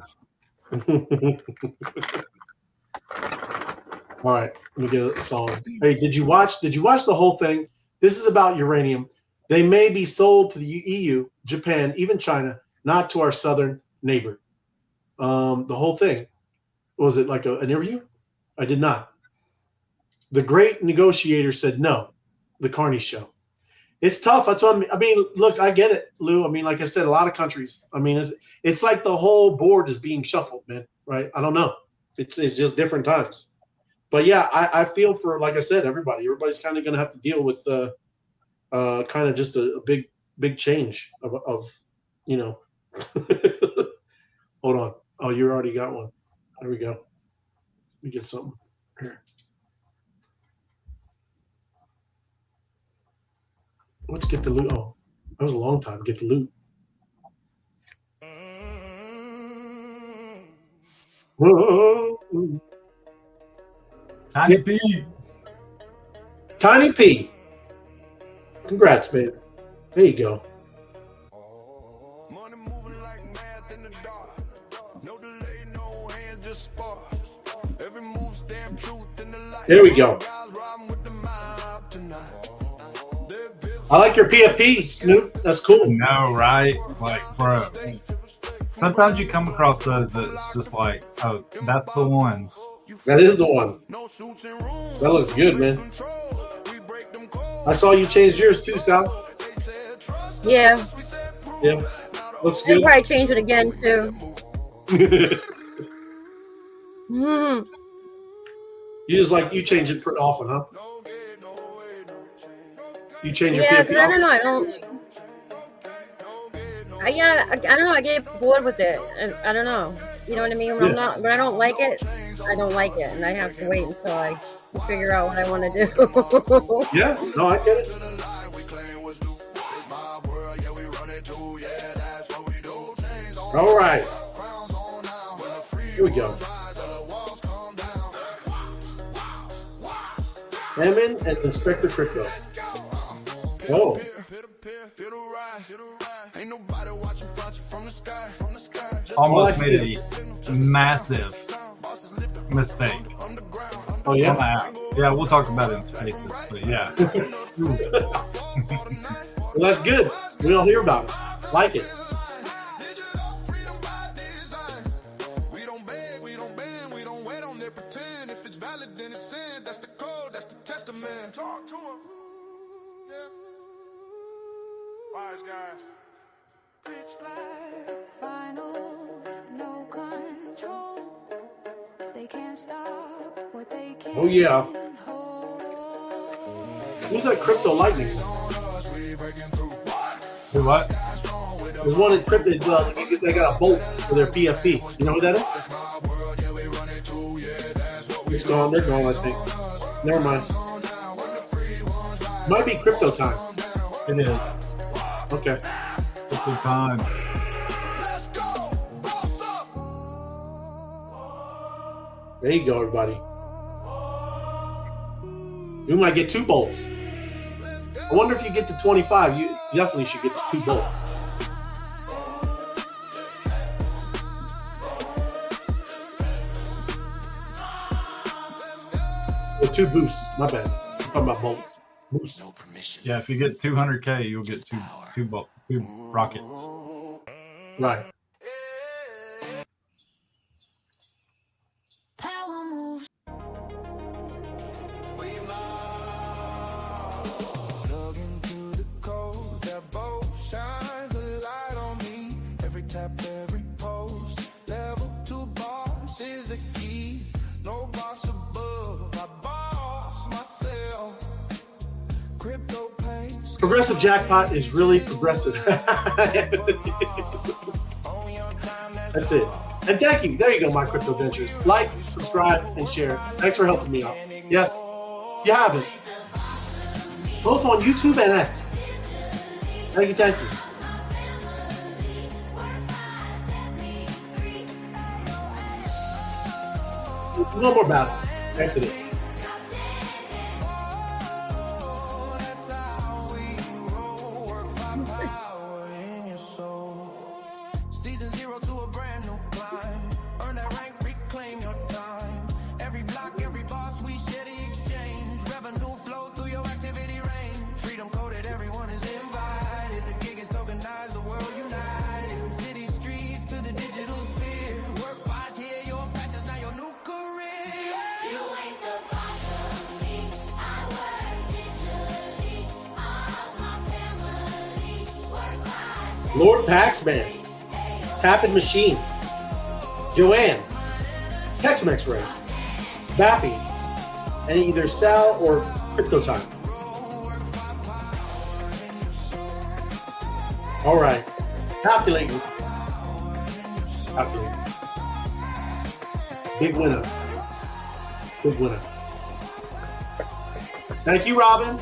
All right, let me get a song. Hey, did you watch the whole thing? This is about uranium. They may be sold to the EU, Japan, even China, not to our southern neighbor. The whole thing. Was it like an interview? I did not. The great negotiator said no. The Carney show. It's tough. That's what I mean. Look, I get it, Lou. I mean, like I said, a lot of countries. I mean, it's like the whole board is being shuffled, man. Right? I don't know. It's just different times. But yeah, I feel for, like I said, everybody. Everybody's kind of going to have to deal with kind of just a big change of Hold on. Oh, you already got one. There we go. Let me get something here. Let's get the loot. Oh, that was a long time. Get the loot. Tiny P. Tiny P. Congrats, man. There you go. Money moving like math in the dark. No delay, no hands, just spark. Every move stand truth in the light. There we go. I like your PFP, Snoop. That's cool. No, right? Like, bro. Sometimes you come across those that's just like, oh, that's the one. That is the one. That looks good, man. I saw you change yours too, Sal. Yeah. Yeah. Looks They'll good. probably change it again too. Mhm. You change it pretty often, huh? You change your Yeah, PFP because I don't often? know. I don't know. I get bored with it, and I don't know. You know what I mean? When when I don't like it, I don't like it, and I have to wait until I figure out what I want to do. Yeah, no, I get it. All right. Here we go. Emin and Inspector Crypto. Oh. Almost made a massive mistake. Oh, yeah? Yeah, we'll talk about it in spaces, but yeah. Well, that's good. We don't hear about it. Like it. Talk to him. Yeah. Wise guys. Rich life, final, no control. They can't stop what they can't. Oh, yeah. hold. Who's that Crypto Lightning? Do what? There's one in Crypto. They got a bolt for their PFP. You know who that is? It's gone. They're gone, I think. Never mind. Might be crypto time. It is. Okay. It's the time. There you go, everybody. You might get 2 bolts. I wonder if you get to 25, you definitely should get 2 bolts. Or 2 boosts. My bad. I'm talking about bolts. Boosts. Yeah, if you get 200K, you'll get two rockets. Right. Power moves. Plug into the code, that boat shines a light on me. Every tap, every post, level 2 boss is the key. No boss above, I boss myself. Crypto pays. Progressive Jackpot is really progressive. That's it. And thank you. There you go, my crypto ventures. Like, subscribe, and share. Thanks for helping me out. Yes, you have it. Both on YouTube and X. Thank you, thank you. No more battle after this. Season 0 to a brand new climb. Earn that rank, reclaim your time. Every block, every boss, we share the exchange. Revenue flow through your activity range. Freedom coded, everyone is invited. The gig is tokenized, the world united. From city streets to the digital sphere. Work wise here, your passion's now your new career. You ain't the boss of me. I work digitally. All's my family. Work hard. Lord Paxman, Tapping Machine, Joanne, Tex-Mex Ray, Bappy, and either Sal or Crypto Time. All right, calculating. Calculating. Big winner. Big winner. Thank you, Robin.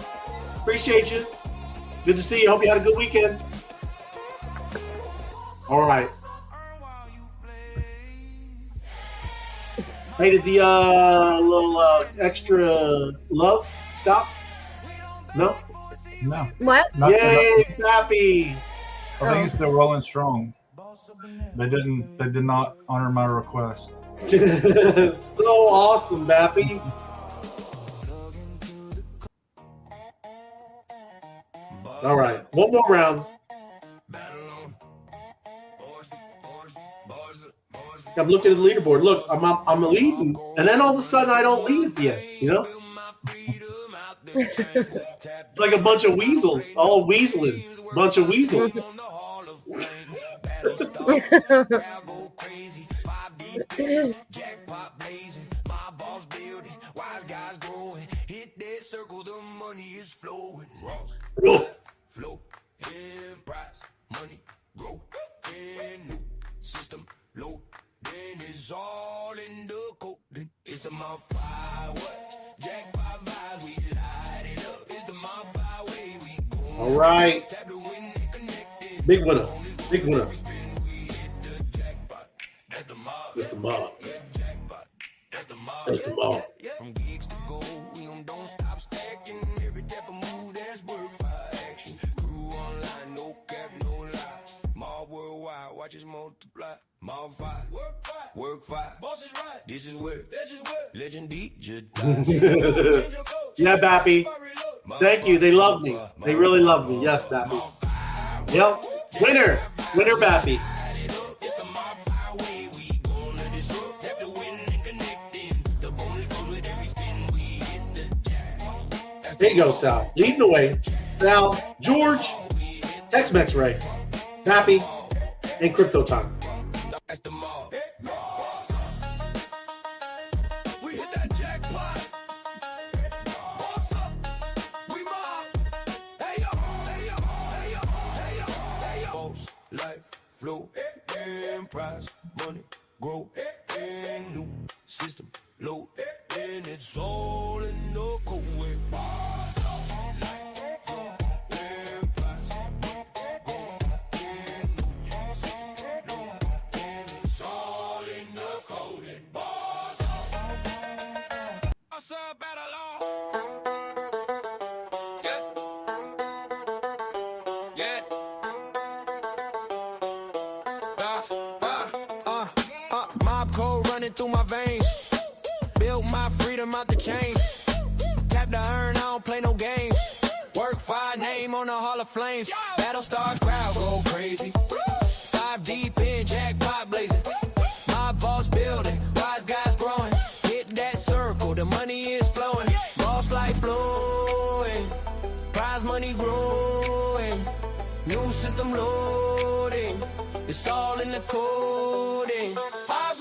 Appreciate you. Good to see you. Hope you had a good weekend. All right. Hey, did the little extra love stop? No? No, What? not Yay, Pappy! I think it's still rolling strong. They did not honor my request. So awesome, Pappy. All right, one more round. I'm looking at the leaderboard. Look, I'm leading, and then all of a sudden I don't lead at the end. You know, it's like a bunch of weasels, all weaseling, bunch of weasels. Jackpot blazing, my balls building, wise guys growing, hit that circle, the money is flowing. Flow, in price, money, grow, in new system, low, then it's all in the coding. It's a modified what? Jackpot vibes, we light it up. It's the modified way we go. All right, big winner, big winner. That's the mob. That's the mob. That's the mob. That's the mob. From gigs to gold, we don't stop stacking. Every type of move that's work for action. Crew online, no cap, no lie. Mob worldwide, watch us multiply. Mob five, work five. Boss is right. This is where legend digitized. Yeah, Bappy. Thank you. They love me. They really love me. Yes, Bappy. Yep. Winner, Bappy. It's a modified way we gonna disrupt. Tap the win and connect in. The bonus grows with every spin. We hit the jack. There you go, Sal. Leading the way. Sal, George, Tex-Mex Ray, Pappy, and Crypto Time. That's the mob. We hit that jackpot. Boss up. We mob. Hey yo, hey yo, hey yo, hey yo, hey yo. Boss, life, flow, and prize, money, grow, and new system, load, and it's all in the code. Boss up. Life, flow, and prize, money, grow, and new system, load, and it's all in the code. Boss up. What's up, Battle Yeah. Yeah. Mob code running through my veins. Build my freedom out the chains. Tap the urn, I don't play no games. Work fire, name on the Hall of Flames. Battle star crowd go crazy. 5 deep in, jackpot blazing. My vault's building, wise guys growing. Hit that circle, the money is flowing. Boss life flowing, prize money growing. New system loading, it's all in the coding. 5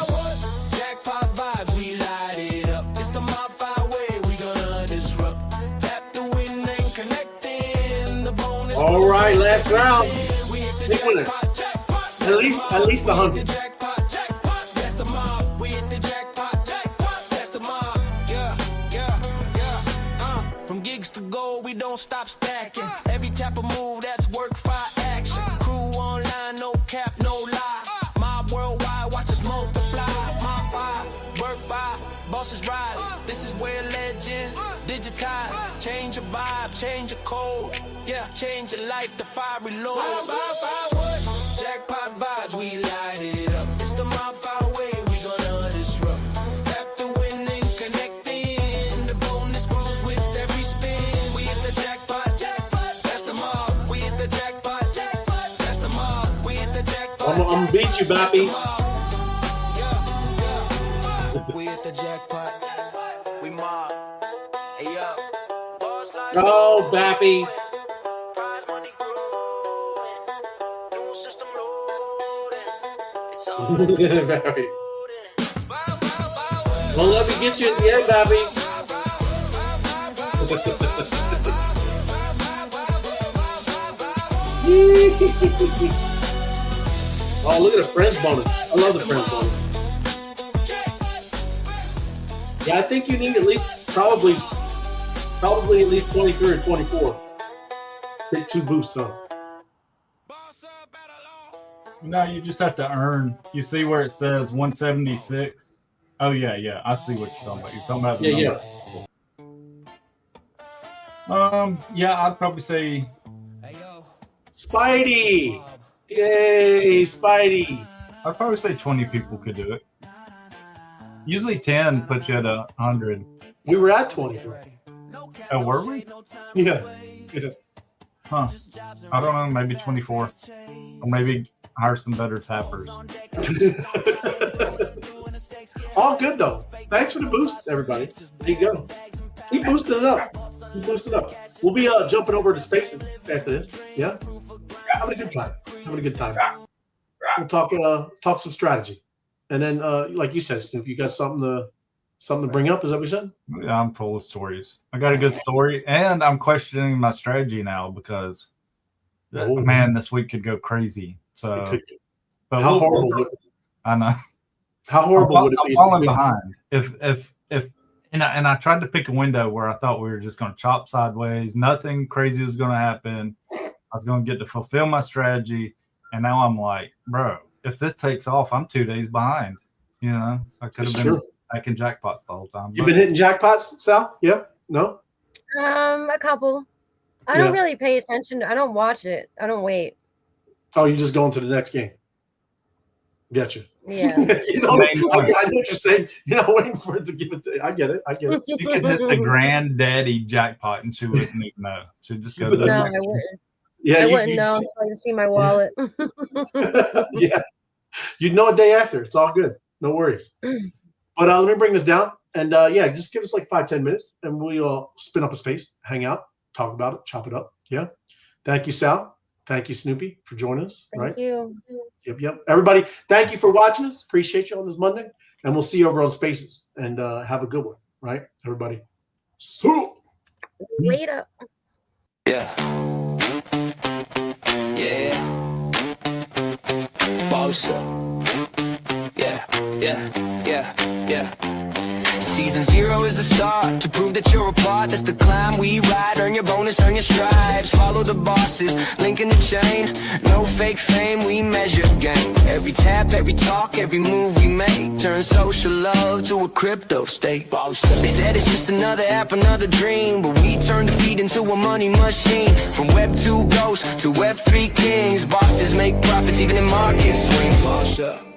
what? Jackpot vibes, we light it up. It's the modified way, we gonna disrupt. Tap the win and connect in. The bonus. All right, last round. We hit the Big winner. jackpot. At least 100. Jackpot, that's the mob. We hit the jackpot, that's the mob. Yeah. From gigs to gold, we don't stop stacking. Every type of move that's work for action. Crew online, no cap, no lie. Mob worldwide, watch us multiply. Mob fire, work fire, bosses rise. This is where legends digitize. Change your vibe, change your code. Yeah, change your life, the fire reload. What? Jackpot vibes, we light it up. It's the mob fire way, we gonna disrupt. Tap the win and connect in. The bonus grows with every spin. We hit the jackpot, that's the mob. We hit the jackpot, that's the mob. We hit the jackpot. I'm gonna beat you, Bappy. We hit the jackpot. We mob. Hey yo. Boss life. Oh, Bappy. Prize money growing. New system loading. It's all Bappy. Don't let me get you at the end, Bappy. Oh, look at the friends bonus. I love the friends bonus. Yeah, I think you need at least probably at least 23 or 24. Take 2 boosts, huh? No, you just have to earn. You see where it says 176? Oh yeah. I see what you're talking about. You're talking about the Yeah. number. Yeah, I'd probably say Spidey. Yay, Spidey. I'd probably say 20 people could do it. Usually 10 puts you at 100. We were at 20. Oh, were we? Yeah. Huh. I don't know, maybe 24. Or maybe hire some better tappers. All good though. Thanks for the boost, everybody. There you go. Keep boosting it up. Keep boosting it up. We'll be jumping over to Spaces after this. Yeah. Having a good time. Having a good time. We'll talk some strategy, and then like you said, Snoop, you got something to bring up. Is that what you said? Yeah, I'm full of stories. I got a good story, and I'm questioning my strategy now because, man, this week could go crazy. So, but how horrible? Would it, I know. How horrible would it be? I'm falling behind. If and I tried to pick a window where I thought we were just going to chop sideways. Nothing crazy was going to happen. I was going to get to fulfill my strategy, and now I'm like, bro, if this takes off, I'm 2 days behind. You know, I could have been back in jackpots the whole time. You've been hitting jackpots, Sal? Yeah? No? A couple. I don't really pay attention. I don't watch it. I don't wait. Oh, you're just going to the next game. Gotcha. Yeah. I know what you're saying. You're not waiting for it to give it. I get it. You could hit the granddaddy jackpot and she wouldn't even know. She'd just go to the No, next I one. wouldn't. Yeah, I wouldn't know until I can see my wallet. Yeah. You'd know a day after. It's all good. No worries. But let me bring this down. And just give us like 5-10 minutes and we'll spin up a space, hang out, talk about it, chop it up. Yeah. Thank you, Sal. Thank you, Snoopy, for joining us. Thank you. Yep. Everybody, thank you for watching us. Appreciate you on this Monday. And we'll see you over on Spaces. And have a good one. Right, everybody? So. Wait up. Yeah. Boss up. Yeah. Season 0 is the start. To prove that you're a part, that's the climb we ride. Earn your bonus, earn your stripes. Follow the bosses, link in the chain. No fake fame, we measure game. Every tap, every talk, every move we make. Turn social love to a crypto state. They said it's just another app, another dream. But we turn defeat into a money machine. From Web 2 ghosts to Web 3 kings. Bosses make profits even in market swings. Boss up.